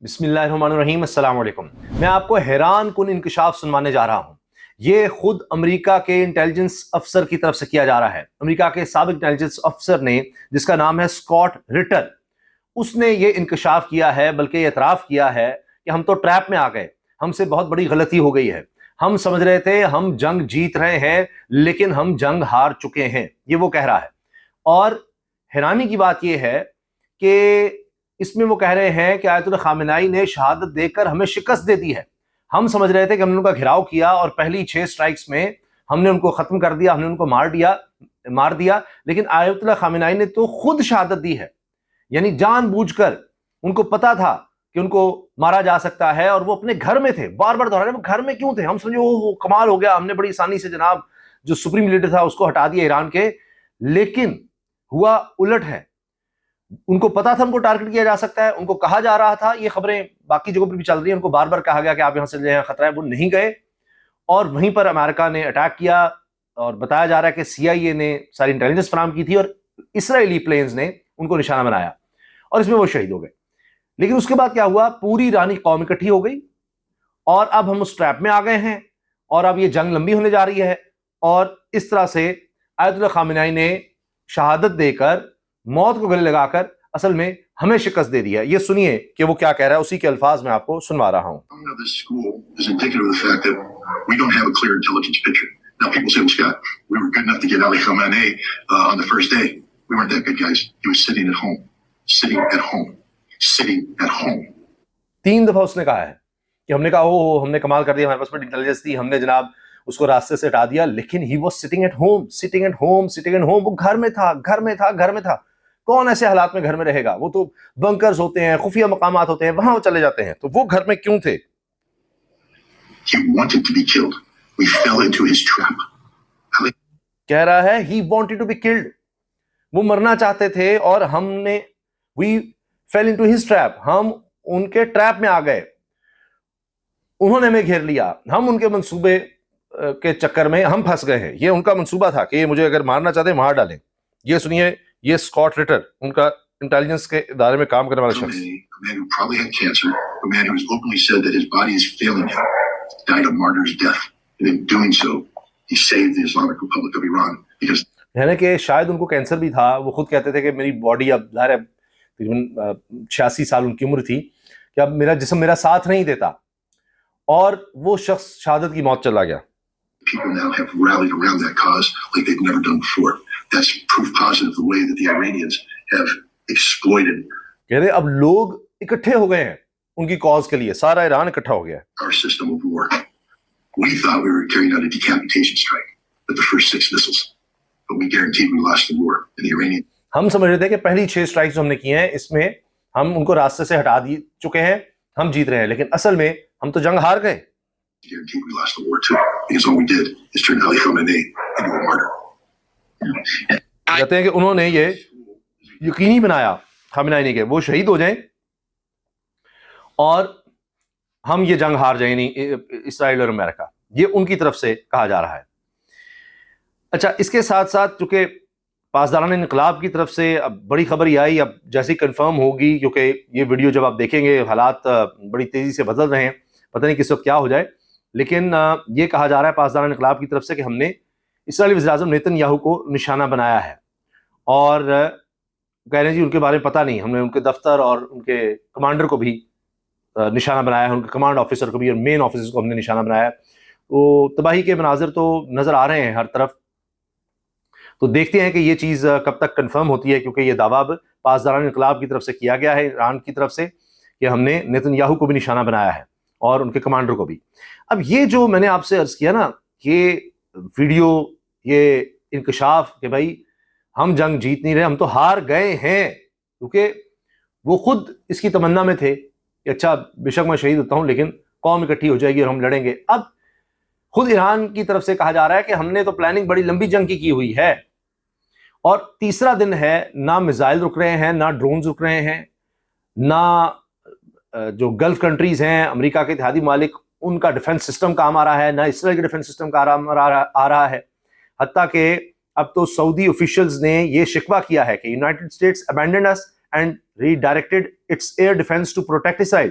بسم اللہ الرحمن الرحیم، السلام علیکم۔ میں آپ کو حیران کن انکشاف سنوانے جا رہا ہوں۔ یہ خود امریکہ کے انٹیلیجنس افسر کی طرف سے کیا جا رہا ہے۔ امریکہ کے سابق انٹیلیجنس افسر نے، جس کا نام ہے اسکاٹ رٹر، اس نے یہ انکشاف کیا ہے، بلکہ یہ اعتراف کیا ہے کہ ہم تو ٹریپ میں آ گئے، ہم سے بہت بڑی غلطی ہو گئی ہے۔ ہم سمجھ رہے تھے ہم جنگ جیت رہے ہیں، لیکن ہم جنگ ہار چکے ہیں، یہ وہ کہہ رہا ہے۔ اور حیرانی کی بات یہ ہے کہ اس میں وہ کہہ رہے ہیں کہ آیت اللہ خامنائی نے شہادت دے کر ہمیں شکست دے دی ہے۔ ہم سمجھ رہے تھے کہ ہم نے ان کا گھراؤ کیا اور پہلی 6 سٹرائکس میں ہم نے ان کو ختم کر دیا، ہم نے ان کو مار دیا، لیکن آیت اللہ خامنائی نے تو خود شہادت دی ہے، یعنی جان بوجھ کر۔ ان کو پتا تھا کہ ان کو مارا جا سکتا ہے، اور وہ اپنے گھر میں تھے۔ بار بار دہرا رہے ہیں وہ گھر میں کیوں تھے؟ ہم سمجھے وہ کمال ہو گیا، ہم نے بڑی آسانی سے جناب جو سپریم لیڈر تھا اس کو ہٹا دیا ایران کے، لیکن ہوا الٹ ہے۔ ان کو پتا تھا ان کو ٹارگٹ کیا جا سکتا ہے، ان کو کہا جا رہا تھا، یہ خبریں باقی جگہوں پر بھی چل رہی ہیں، ان کو بار بار کہا گیا کہ آپ یہاں سے لے جائیں، خطرہ ہے، وہ نہیں گئے، اور وہیں پر امریکہ نے اٹیک کیا، اور بتایا جا رہا ہے کہ سی آئی اے نے ساری انٹیلیجنس فراہم کی تھی، اور اسرائیلی پلینز نے ان کو نشانہ بنایا، اور اس میں وہ شہید ہو گئے۔ لیکن اس کے بعد کیا ہوا؟ پوری ایرانی قوم اکٹھی ہو گئی، اور اب ہم اس ٹریپ میں آ گئے ہیں، اور اب یہ جنگ لمبی ہونے جا رہی ہے، اور اس طرح سے آیت اللہ خامنائی نے شہادت دے کر، موت کو گلے لگا کر اصل میں ہمیں شکست دے دیا۔ یہ سنیے کہ وہ کیا کہہ رہا ہے، اسی کے الفاظ میں آپ کو سنوا رہا ہوں۔ تین دفعہ اس نے کہا ہے کہ ہم نے کہا ہم نے کمال کر دیا، ہمارے پاس انٹیلیجنس تھی، ہم نے جناب اس کو راستے سے ہٹا دیا، لیکن he was sitting at home, sitting at home, sitting at home. وہ گھر میں تھا، گھر میں تھا، گھر میں تھا۔ کون ایسے حالات میں گھر میں رہے گا؟ وہ تو بنکرز ہوتے ہیں، خفیہ مقامات ہوتے ہیں، وہاں وہ چلے جاتے ہیں، تو وہ گھر میں کیوں تھے؟ کہہ رہا ہے he wanted to be killed، وہ مرنا چاہتے تھے، اور ہم نے we fell into his trap، ہم ان کے ٹریپ میں آ گئے، انہوں نے ہمیں گھیر لیا، ہم ان کے منصوبے کے چکر میں ہم پھنس گئے ہیں۔ یہ ان کا منصوبہ تھا کہ یہ مجھے اگر مارنا چاہتے ہیں مار ڈالیں۔ یہ سنیے، یہ اسکاٹ رٹر، ان کا انٹیلیجنس کے ادارے میں کام کرنے والا شخص۔ یعنی کہ شاید ان کو کینسر بھی تھا، وہ خود کہتے تھے کہ میری باڈی اب ظاہر ہے تقریباً 86 سال ان کی عمر تھی، کہ اب میرا جسم میرا ساتھ نہیں دیتا، اور وہ شخص شہادت کی موت چلا گیا۔ People now have rallied around that cause like they've never done before. That's proof positive the way that the Iranians have exploited. کہتے اب لوگ اکٹھے ہو گئے ہیں ان کی کاز کے لیے، سارا ایران اکٹھا ہو گیا ہے۔ Our system of war. We thought we were carrying out a decapitation strike with the first 6 missiles, but we guaranteed we lost the war. And the Iranians. ہم سمجھ رہے تھے کہ پہلی 6 سٹرائکس جو ہم نے کی ہیں، اس میں ہم ان کو راستے سے ہٹا چکے ہیں، ہم جیت رہے ہیں، لیکن اصل میں ہم تو جنگ ہار گئے۔ کہتے ہیں کہ انہوں نے یہ یقینی بنایا خامنائی نے کہ وہ شہید ہو جائیں اور ہم یہ جنگ ہار جائیں، نہیں اسرائیل اور امریکہ۔ یہ ان کی طرف سے کہا جا رہا ہے۔ اچھا، اس کے ساتھ ساتھ چونکہ پاسداران انقلاب کی طرف سے اب بڑی خبر یہ آئی، اب جیسی کنفرم ہوگی، کیونکہ یہ ویڈیو جب آپ دیکھیں گے حالات بڑی تیزی سے بدل رہے ہیں، پتہ نہیں کس وقت کیا ہو جائے، لیکن یہ کہا جا رہا ہے پاسداران انقلاب کی طرف سے کہ ہم نے اسرائیلی وزیر اعظم نیتن یاہو کو نشانہ بنایا ہے، اور کہہ رہے ہیں جی ان کے بارے میں پتہ نہیں، ہم نے ان کے دفتر اور ان کے کمانڈر کو بھی نشانہ بنایا ہے، ان کے کمانڈ آفیسر کو بھی اور مین آفیسر کو ہم نے نشانہ بنایا ہے۔ تو تباہی کے مناظر تو نظر آ رہے ہیں ہر طرف، تو دیکھتے ہیں کہ یہ چیز کب تک کنفرم ہوتی ہے، کیونکہ یہ دعویٰ اب پاسداران انقلاب کی طرف سے کیا گیا ہے، ایران کی طرف سے، کہ ہم نے نیتن یاہو کو بھی نشانہ بنایا ہے اور ان کے کمانڈر کو بھی۔ اب یہ جو میں نے آپ سے عرض کیا نا، یہ ویڈیو، یہ انکشاف کہ بھائی ہم جنگ جیت نہیں رہے، ہم تو ہار گئے ہیں، کیونکہ وہ خود اس کی تمنا میں تھے کہ اچھا بے شک میں شہید ہوتا ہوں، لیکن قوم اکٹھی ہو جائے گی اور ہم لڑیں گے۔ اب خود ایران کی طرف سے کہا جا رہا ہے کہ ہم نے تو پلاننگ بڑی لمبی جنگ کی ہوئی ہے، اور تیسرا دن ہے، نہ میزائل رک رہے ہیں، نہ ڈرونز رک رہے ہیں، نہ جو گلف کنٹریز ہیں، امریکہ کے اتحادی ممالک، ان کا ڈیفنس سسٹم کام آ رہا ہے، نہ اسرائیل کے ڈیفنس سسٹم کا آ رہا ہے۔ حتیٰ کہ اب تو سعودی آفیشلز نے یہ شکوہ کیا ہے کہ یونائٹڈ اسٹیٹس ابینڈنڈ اس and redirected its air defense to protect Israel.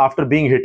after being hit।